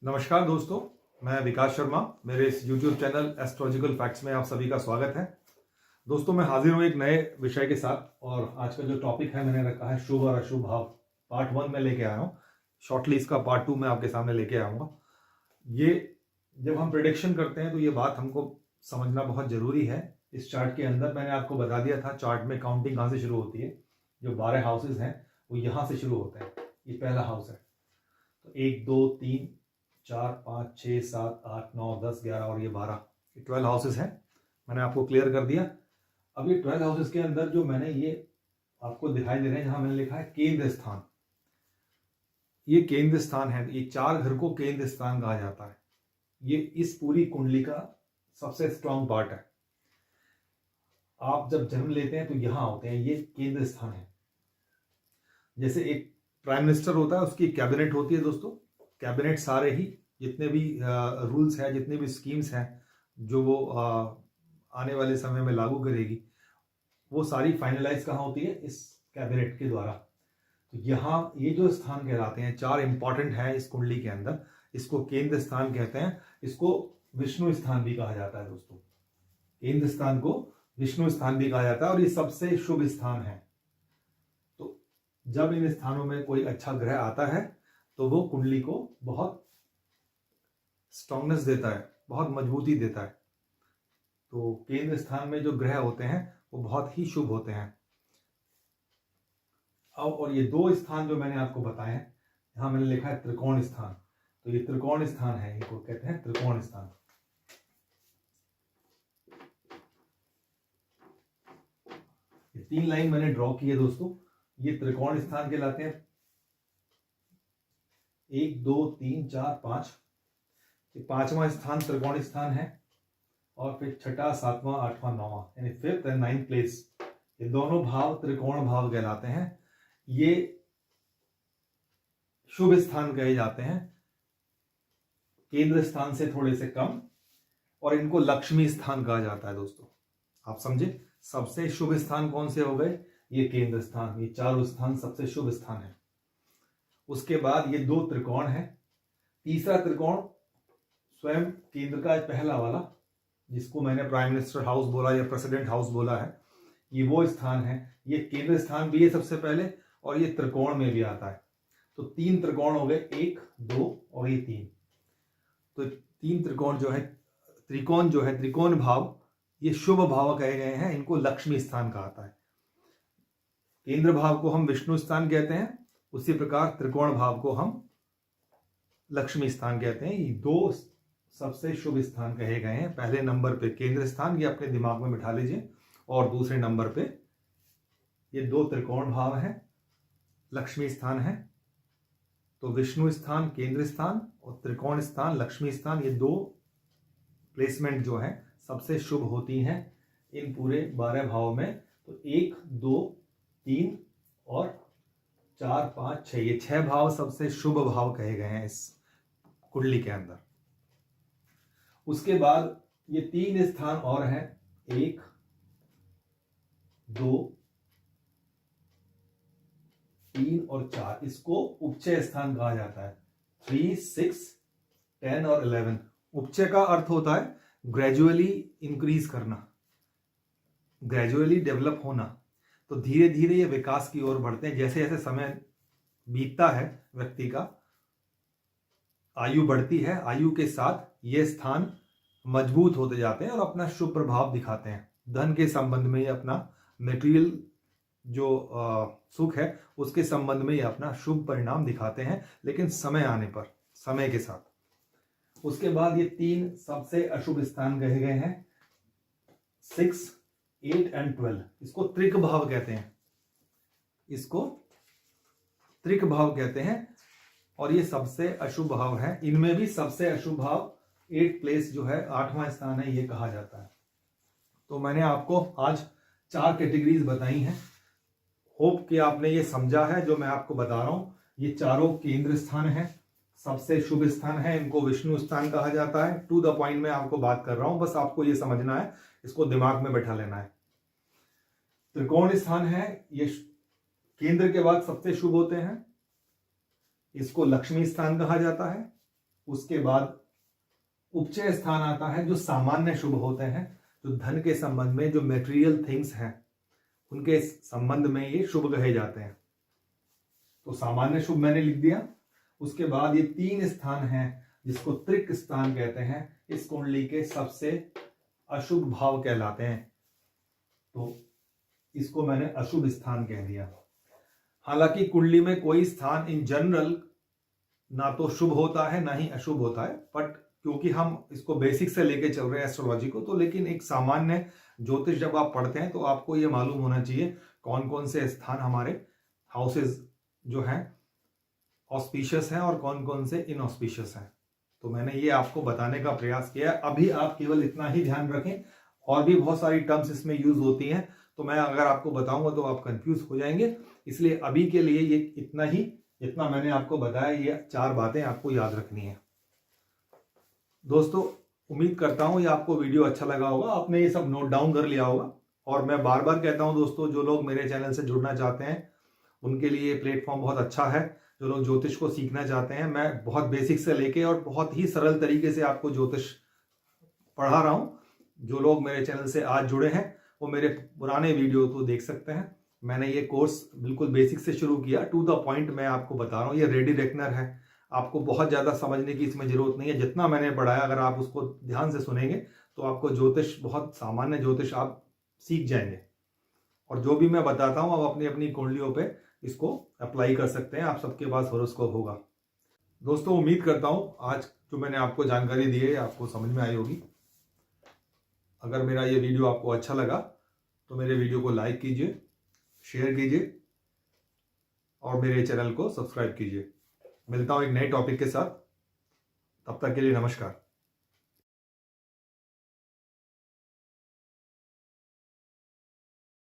नमस्कार दोस्तों, मैं विकास शर्मा। मेरे इस YouTube चैनल एस्ट्रोलॉजिकल फैक्ट्स में आप सभी का स्वागत है। दोस्तों, मैं हाजिर हूँ एक नए विषय के साथ और आज का जो टॉपिक है मैंने रखा है शुभ और अशुभ भाव। पार्ट 1 में लेके आया हूँ, शॉर्टली इसका पार्ट 2 मैं आपके सामने लेके आऊँगा। ये जब हम प्रेडिक्शन करते हैं तो ये बात हमको समझना बहुत ज़रूरी है। इस चार्ट के अंदर मैंने आपको बता दिया था चार्ट में काउंटिंग कहाँ से शुरू होती है। जो 12 हाउसेज हैं वो यहाँ से शुरू होते हैं। ये पहला हाउस है, तो 1 2 3 4 5 6 7 8 9 10 11 और ये 12, ये 12 हाउसेस हैं। मैंने आपको क्लियर कर दिया। अब ये 12 हाउसेस के अंदर जो मैंने ये आपको दिखाई दे रहे हैं, जहां मैंने लिखा है केंद्र स्थान, ये केंद्र स्थान है। ये 4 घर को केंद्र स्थान कहा जाता है। ये इस पूरी कुंडली का सबसे स्ट्रांग पार्ट है। आप जब जन्म लेते हैं तो यहां होते हैं, ये केंद्र स्थान है। जैसे एक प्राइम मिनिस्टर होता है, उसकी कैबिनेट होती है दोस्तों। कैबिनेट सारे ही जितने भी रूल्स हैं, जितने भी स्कीम्स हैं जो वो आने वाले समय में लागू करेगी, वो सारी फाइनलाइज कहाँ होती है? इस कैबिनेट के द्वारा। तो यहाँ ये जो स्थान कहलाते हैं, 4 इंपॉर्टेंट है इस कुंडली के अंदर। इसको केंद्र स्थान कहते हैं। इसको विष्णु स्थान भी कहा जाता है दोस्तों। केंद्र स्थान को विष्णु स्थान भी कहा जाता है और ये सबसे शुभ स्थान है। तो जब इन स्थानों में कोई अच्छा ग्रह आता है तो वो कुंडली को बहुत स्ट्रांगनेस देता है, बहुत मजबूती देता है। तो केंद्र स्थान में जो ग्रह होते हैं वो बहुत ही शुभ होते हैं। अब और ये 2 स्थान जो मैंने आपको बताए हैं, यहां मैंने लिखा है त्रिकोण स्थान। तो ये त्रिकोण स्थान है, इनको कहते हैं त्रिकोण स्थान। ये 3 लाइन मैंने ड्रॉ की है दोस्तों। ये त्रिकोण स्थान कहलाते हैं। 1 2 3 4 5, ये 5वां स्थान त्रिकोण स्थान है। और फिर 6वां 7वां 8वां 9वां, यानी 5th एंड 9th प्लेस, ये दोनों भाव त्रिकोण भाव कहलाते हैं। ये शुभ स्थान कहे जाते हैं, केंद्र स्थान से थोड़े से कम, और इनको लक्ष्मी स्थान कहा जाता है दोस्तों। आप समझे, सबसे शुभ स्थान कौन से हो गए? ये केंद्र स्थान। ये 4 स्थान सबसे शुभ स्थान है। उसके बाद ये 2 त्रिकोण है। तीसरा त्रिकोण स्वयं केंद्र का पहला वाला, जिसको मैंने प्राइम मिनिस्टर हाउस बोला या प्रेसिडेंट हाउस बोला है, ये वो स्थान है। ये केंद्र स्थान भी है सबसे पहले, और ये त्रिकोण में भी आता है। तो 3 त्रिकोण हो गए, 1 2 और ये 3। तो 3 त्रिकोण जो है, त्रिकोण भाव, ये शुभ भाव कहे गए हैं। इनको लक्ष्मी स्थान कहा जाता है। केंद्र भाव को हम विष्णु स्थान कहते हैं, उसी प्रकार त्रिकोण भाव को हम लक्ष्मी स्थान कहते हैं। ये 2 सबसे शुभ स्थान कहे गए हैं। पहले नंबर पे केंद्र स्थान, ये अपने दिमाग में बिठा लीजिए, और दूसरे नंबर पे ये 2 त्रिकोण भाव हैं, लक्ष्मी स्थान है। तो विष्णु स्थान केंद्र स्थान और त्रिकोण स्थान लक्ष्मी स्थान, ये 2 प्लेसमेंट जो है सबसे शुभ होती हैं इन पूरे 12 भाव में। तो 1 2 3 और 4 5 6, ये 6 भाव सबसे शुभ भाव कहे गए हैं इस कुंडली के अंदर। उसके बाद ये 3 स्थान और हैं, 1 2 3 और 4, इसको उपचय स्थान कहा जाता है। 3 6 10 और 11। उपचय का अर्थ होता है ग्रेजुअली इंक्रीज करना, ग्रेजुअली डेवलप होना। तो धीरे धीरे ये विकास की ओर बढ़ते हैं। जैसे जैसे समय बीतता है, व्यक्ति का आयु बढ़ती है, आयु के साथ ये स्थान मजबूत होते जाते हैं और अपना शुभ प्रभाव दिखाते हैं। धन के संबंध में ये अपना मेटीरियल जो सुख है उसके संबंध में ये अपना शुभ परिणाम दिखाते हैं, लेकिन समय आने पर, समय के साथ। उसके बाद ये 3 सबसे अशुभ स्थान कहे गए हैं, 6 8 एंड 12। इसको त्रिक भाव कहते हैं, इसको त्रिक भाव कहते हैं, और ये सबसे अशुभ भाव है। इनमें भी सबसे अशुभ भाव 8 प्लेस जो है, 8वां स्थान है, ये कहा जाता है। तो मैंने आपको आज 4 कैटेगरीज बताई हैं। होप कि आपने ये समझा है जो मैं आपको बता रहा हूं। ये चारों केंद्र स्थान हैं, सबसे शुभ स्थान है, इनको विष्णु स्थान कहा जाता है। टू द पॉइंट में आपको बात कर रहा हूं, बस आपको ये समझना है, इसको दिमाग में बैठा लेना है। त्रिकोण स्थान है, ये केंद्र के बाद सबसे शुभ होते हैं, इसको लक्ष्मी स्थान कहा जाता है। उसके बाद उपचय स्थान आता है, जो सामान्य शुभ होते हैं, जो धन के संबंध में, जो मेटेरियल थिंग्स हैं उनके संबंध में ये शुभ कहे जाते हैं। तो सामान्य शुभ मैंने लिख दिया। उसके बाद ये 3 स्थान हैं जिसको त्रिक स्थान कहते हैं, इस कुंडली के सबसे अशुभ भाव कहलाते हैं, तो इसको मैंने अशुभ स्थान कह दिया। हालांकि कुंडली में कोई स्थान इन जनरल ना तो शुभ होता है ना ही अशुभ होता है, बट क्योंकि हम इसको बेसिक से लेके चल रहे हैं एस्ट्रोलॉजी को, तो लेकिन एक सामान्य ज्योतिष जब आप पढ़ते हैं तो आपको ये मालूम होना चाहिए कौन कौन से स्थान हमारे हाउसेस जो हैं ऑस्पिशियस हैं और कौन कौन से इनऑस्पिशियस हैं। तो मैंने ये आपको बताने का प्रयास किया। अभी आप केवल इतना ही ध्यान रखें, और भी बहुत सारी टर्म्स इसमें यूज होती हैं, तो मैं अगर आपको बताऊंगा तो आप कंफ्यूज हो जाएंगे। इसलिए अभी के लिए ये इतना ही, जितना मैंने आपको बताया, ये 4 बातें आपको याद रखनी है। दोस्तों, उम्मीद करता हूं ये आपको वीडियो अच्छा लगा होगा, आपने ये सब नोट डाउन कर लिया होगा। और मैं बार बार कहता हूं दोस्तों, जो लोग मेरे चैनल से जुड़ना चाहते हैं उनके लिए प्लेटफॉर्म बहुत अच्छा है। जो लोग ज्योतिष को सीखना चाहते हैं, मैं बहुत बेसिक से लेके और बहुत ही सरल तरीके से आपको ज्योतिष पढ़ा रहा हूं। जो लोग मेरे चैनल से आज जुड़े हैं वो मेरे पुराने वीडियो को देख सकते हैं। मैंने ये कोर्स बिल्कुल बेसिक से शुरू किया, टू द पॉइंट मैं आपको बता रहा हूँ। ये रेडी रेकनर है, आपको बहुत ज़्यादा समझने की इसमें जरूरत नहीं है। जितना मैंने पढ़ाया अगर आप उसको ध्यान से सुनेंगे तो आपको ज्योतिष, बहुत सामान्य ज्योतिष आप सीख जाएंगे। और जो भी मैं बताता हूँ आप अपनी अपनी कुंडलियों पे इसको अप्लाई कर सकते हैं, आप सबके पास हॉरोस्कोप होगा। दोस्तों, उम्मीद करता हूँ आज जो मैंने आपको जानकारी दी है आपको समझ में आई होगी। अगर मेरा ये वीडियो आपको अच्छा लगा तो मेरे वीडियो को लाइक कीजिए, शेयर कीजिए और मेरे चैनल को सब्सक्राइब कीजिए। मिलता हूँ एक नए टॉपिक के साथ, तब तक के लिए नमस्कार।